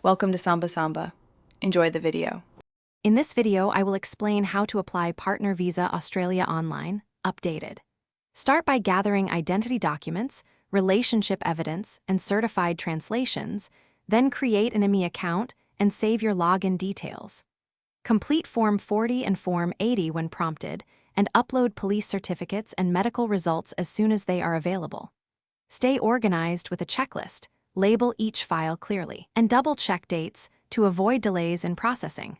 Welcome to Samba Samba. Enjoy the video. In this video, I will explain how to apply Partner Visa Australia Online, updated. Start by gathering identity documents, relationship evidence, and certified translations, then create an IME account and save your login details. Complete Form 40 and Form 80 when prompted, and upload police certificates and medical results as soon as they are available. Stay organized with a checklist, label each file clearly, and double-check dates to avoid delays in processing.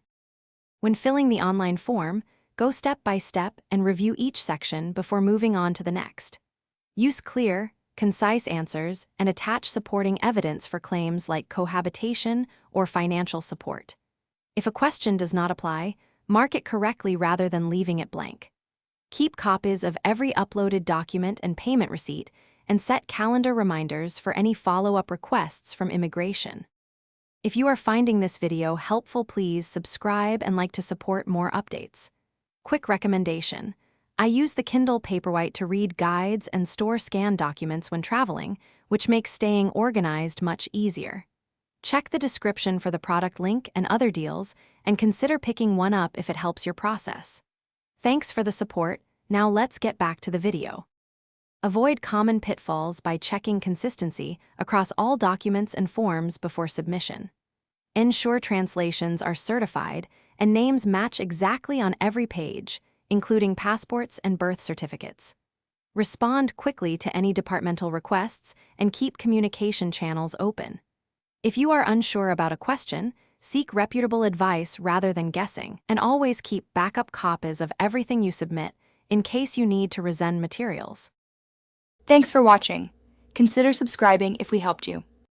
When filling the online form, go step by step and review each section before moving on to the next. Use clear, concise answers and attach supporting evidence for claims like cohabitation or financial support. If a question does not apply, mark it correctly rather than leaving it blank. Keep copies of every uploaded document and payment receipt, and set calendar reminders for any follow-up requests from immigration. If you are finding this video helpful, please subscribe and like to support more updates. Quick recommendation: I use the Kindle Paperwhite to read guides and store scanned documents when traveling, which makes staying organized much easier. Check the description for the product link and other deals, and consider picking one up if it helps your process. Thanks for the support. Now let's get back to the video. Avoid common pitfalls by checking consistency across all documents and forms before submission. Ensure translations are certified and names match exactly on every page, including passports and birth certificates. Respond quickly to any departmental requests and keep communication channels open. If you are unsure about a question, seek reputable advice rather than guessing, and always keep backup copies of everything you submit in case you need to resend materials. Thanks for watching. Consider subscribing if we helped you.